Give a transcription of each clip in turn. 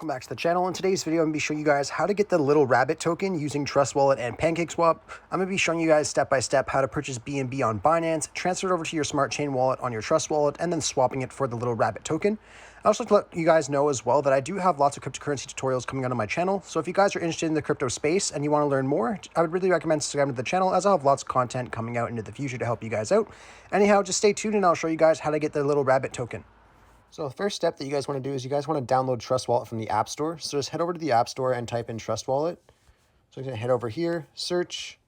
welcome back to the channel. In today's video, I'm going to be showing you guys how to get the Little Rabbit token using Trust Wallet and Pancakeswap. I'm going to be showing you guys step by step how to purchase BNB on Binance, transfer it over to your smart chain wallet on your Trust Wallet, and then swapping it for the Little Rabbit token. I also like to let you guys know as well that I do have lots of cryptocurrency tutorials coming out on my channel. So if you guys are interested in the crypto space and you want to learn more, I would really recommend subscribing to the channel, as I'll have lots of content coming out into the future to help you guys out. Anyhow, just stay tuned and I'll show you guys how to get the Little Rabbit token. So the first step that you guys want to do is you guys want to download Trust Wallet from the App Store. So just head over to the App Store and type in Trust Wallet. So I'm going to head over here, search,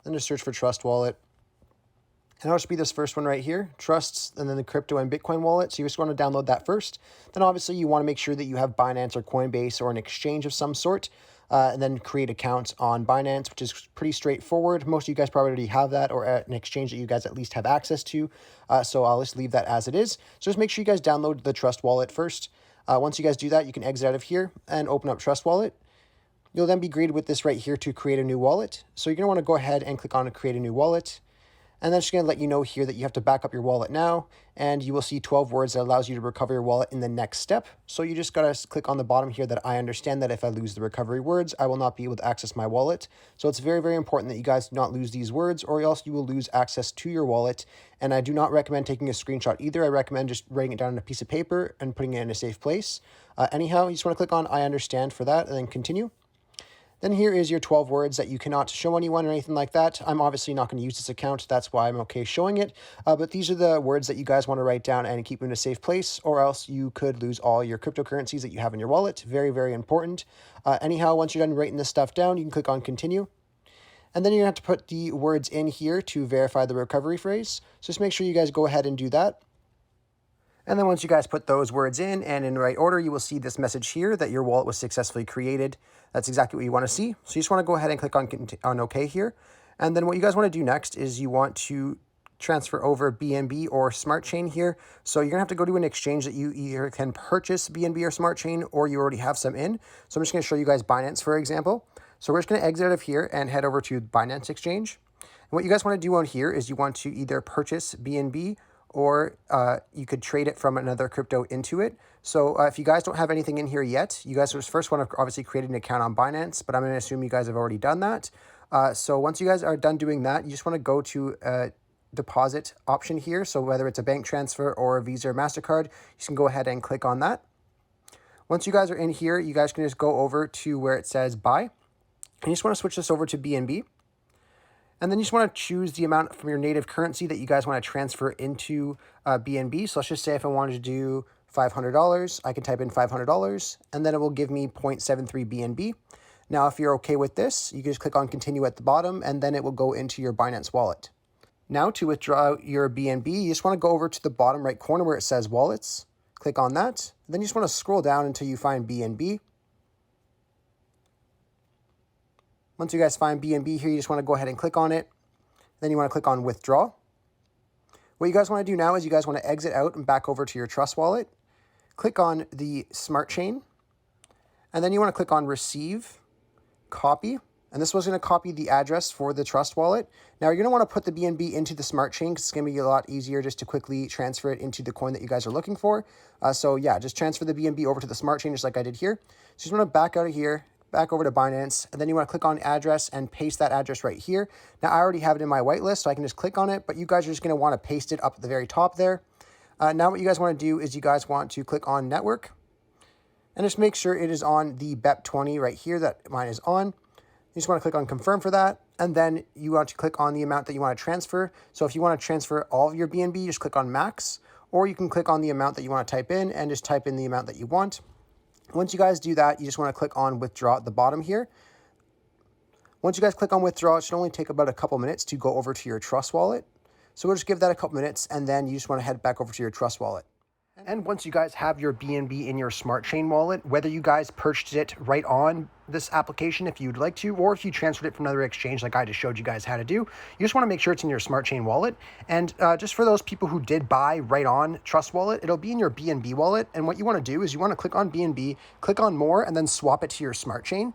then just search for Trust Wallet. And it'll just be this first one right here, Trusts, and then the crypto and Bitcoin wallet. So you just want to download that first. Then obviously you want to make sure that you have Binance or Coinbase or an exchange of some sort. And then create accounts on Binance, which is pretty straightforward. Most of you guys probably already have that, or an exchange that you guys at least have access to. So I'll just leave that as it is. So just make sure you guys download the Trust Wallet first. Once you guys do that, you can exit out of here and open up Trust Wallet. You'll then be greeted with this right here to create a new wallet. So you're going to want to go ahead and click on create a new wallet. And then it's going to let you know here that you have to back up your wallet now, and you will see 12 words that allows you to recover your wallet in the next step. So you just got to click on the bottom here that I understand that if I lose the recovery words, I will not be able to access my wallet. So it's very, very important that you guys do not lose these words, or else you will lose access to your wallet. And I do not recommend taking a screenshot either. I recommend just writing it down on a piece of paper and putting it in a safe place. Anyhow, you just want to click on I understand for that and then continue. Then here is your 12 words that you cannot show anyone or anything like that. I'm obviously not going to use this account. That's why I'm okay showing it. But these are the words that you guys want to write down and keep in a safe place, or else you could lose all your cryptocurrencies that you have in your wallet. Very, very important. Anyhow, once you're done writing this stuff down, you can click on continue. And then you're going to have to put the words in here to verify the recovery phrase. So just make sure you guys go ahead and do that. And then once you guys put those words in and in the right order, you will see this message here that your wallet was successfully created. That's exactly what you want to see. So you just want to go ahead and click on OK here. And then what you guys want to do next is you want to transfer over BNB or Smart Chain here. So you're going to have to go to an exchange that you either can purchase BNB or Smart Chain, or you already have some in. So I'm just going to show you guys Binance, for example. So we're just going to exit out of here and head over to Binance Exchange. And what you guys want to do on here is you want to either purchase BNB, or you could trade it from another crypto into it. So if you guys don't have anything in here yet, you guys first want to obviously create an account on Binance, but I'm going to assume you guys have already done that. So once you guys are done doing that, you just want to go to a deposit option here. So whether it's a bank transfer or a Visa or MasterCard, you can go ahead and click on that. Once you guys are in here, you guys can just go over to where it says buy. And you just want to switch this over to BNB. And then you just want to choose the amount from your native currency that you guys want to transfer into BNB. So let's just say if I wanted to do $500, I can type in $500, and then it will give me 0.73 BNB. Now, if you're okay with this, you can just click on continue at the bottom, and then it will go into your Binance wallet. Now, to withdraw your BNB, you just want to go over to the bottom right corner where it says wallets. Click on that. Then you just want to scroll down until you find BNB. Once you guys find BNB here, you just want to go ahead and click on it. Then you want to click on withdraw. What you guys want to do now is you guys want to exit out and back over to your Trust Wallet. Click on the Smart Chain. And then you want to click on receive, copy. And this was going to copy the address for the Trust Wallet. Now you're going to want to put the BNB into the Smart Chain because it's going to be a lot easier just to quickly transfer it into the coin that you guys are looking for. So yeah, just transfer the BNB over to the Smart Chain just like I did here. So you just want to back out of here, back over to Binance, and then you want to click on address and paste that address right here. Now I already have it in my whitelist, so I can just click on it, but you guys are just going to want to paste it up at the very top there. Now what you guys want to do is you guys want to click on network and just make sure it is on the BEP20 right here that mine is on. You just want to click on confirm for that, and then you want to click on the amount that you want to transfer. So if you want to transfer all of your BNB, just click on max, or you can click on the amount that you want to type in and just type in the amount that you want. Once you guys do that, you just want to click on withdraw at the bottom here. Once you guys click on withdraw, it should only take about a couple minutes to go over to your Trust Wallet. So we'll just give that a couple minutes, and then you just want to head back over to your Trust Wallet. And once you guys have your BNB in your Smart Chain wallet, whether you guys purchased it right on this application if you'd like to, or if you transferred it from another exchange like I just showed you guys how to do, you just want to make sure it's in your Smart Chain wallet. And just for those people who did buy right on Trust Wallet, it'll be in your BNB wallet. And what you want to do is you want to click on BNB, click on more, and then swap it to your Smart Chain.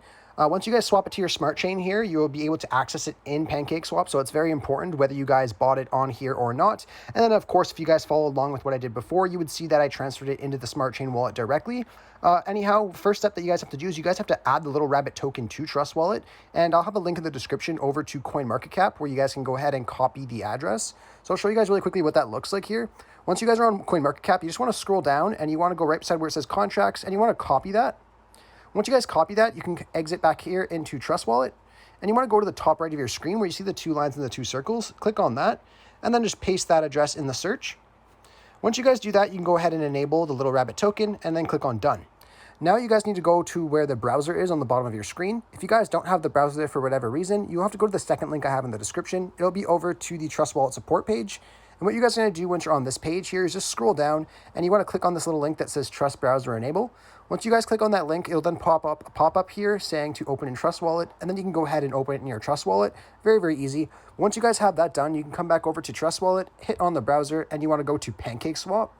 Once you guys swap it to your smart chain here, you'll be able to access it in Pancakeswap. So it's very important whether you guys bought it on here or not. And then, of course, if you guys followed along with what I did before, you would see that I transferred it into the smart chain wallet directly. Anyhow, first step that you guys have to do is you guys have to add the little rabbit token to Trust Wallet. And I'll have a link in the description over to CoinMarketCap where you guys can go ahead and copy the address. So I'll show you guys really quickly what that looks like here. Once you guys are on CoinMarketCap, you just want to scroll down and you want to go right beside where it says contracts and you want to copy that. Once you guys copy that, you can exit back here into Trust Wallet, and you want to go to the top right of your screen where you see the 2 lines and the 2 circles. Click on that, and then just paste that address in the search. Once you guys do that, you can go ahead and enable the little rabbit token, and then click on Done. Now you guys need to go to where the browser is on the bottom of your screen. If you guys don't have the browser there for whatever reason, you'll have to go to the second link I have in the description. It'll be over to the Trust Wallet support page. And what you guys are going to do once you're on this page here is just scroll down and you want to click on this little link that says Trust Browser Enable. Once you guys click on that link, it'll then pop up here saying to open in Trust Wallet, and then you can go ahead and open it in your Trust Wallet. Very, very easy. Once you guys have that done, you can come back over to Trust Wallet, hit on the browser, and you want to go to Pancakeswap.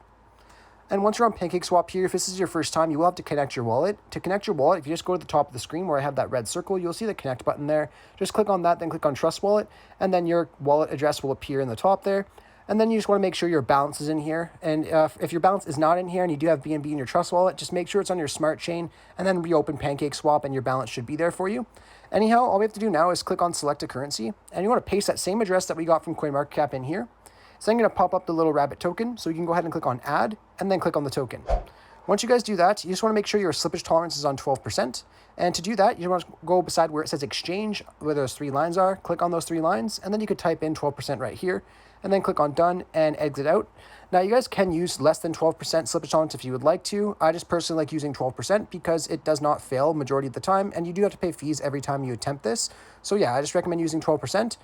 And once you're on Pancakeswap here, if this is your first time, you will have to connect your wallet. To connect your wallet, if you just go to the top of the screen where I have that red circle, you'll see the connect button there. Just click on that, then click on Trust Wallet, and then your wallet address will appear in the top there. And then you just want to make sure your balance is in here. And if your balance is not in here and you do have BNB in your Trust Wallet, just make sure it's on your smart chain and then reopen Pancakeswap and your balance should be there for you. Anyhow, all we have to do now is click on select a currency and you want to paste that same address that we got from CoinMarketCap in here. So I'm going to pop up the little rabbit token. So you can go ahead and click on add and then click on the token. Once you guys do that, you just want to make sure your slippage tolerance is on 12%. And to do that, you want to go beside where it says exchange, where those 3 lines are, click on those 3 lines, and then you could type in 12% right here, and then click on done and exit out. Now you guys can use less than 12% slippage tolerance if you would like to. I just personally like using 12% because it does not fail majority of the time, and you do have to pay fees every time you attempt this. So yeah, I just recommend using 12%.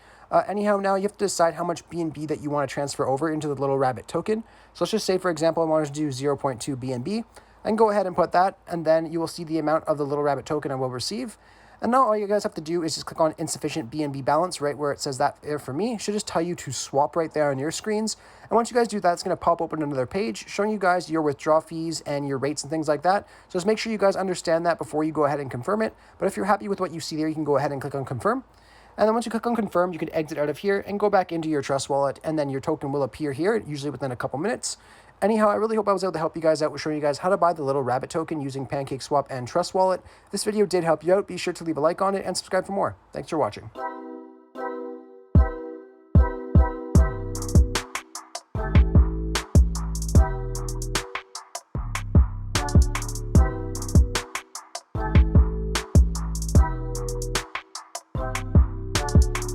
Anyhow, now you have to decide how much BNB that you want to transfer over into the little rabbit token. So let's just say, for example, I wanted to do 0.2 BNB. I can go ahead and put that, and then you will see the amount of the little rabbit token I will receive. And now all you guys have to do is just click on insufficient BNB balance right where it says that there for me. It should just tell you to swap right there on your screens. And once you guys do that, it's going to pop open another page showing you guys your withdrawal fees and your rates and things like that. So just make sure you guys understand that before you go ahead and confirm it. But if you're happy with what you see there, you can go ahead and click on confirm. And then once you click on confirm, you can exit out of here and go back into your Trust Wallet, and then your token will appear here, usually within a couple minutes. Anyhow, I really hope I was able to help you guys out with showing you guys how to buy the little rabbit token using Pancakeswap and Trust Wallet. If this video did help you out, be sure to leave a like on it and subscribe for more. Thanks for watching.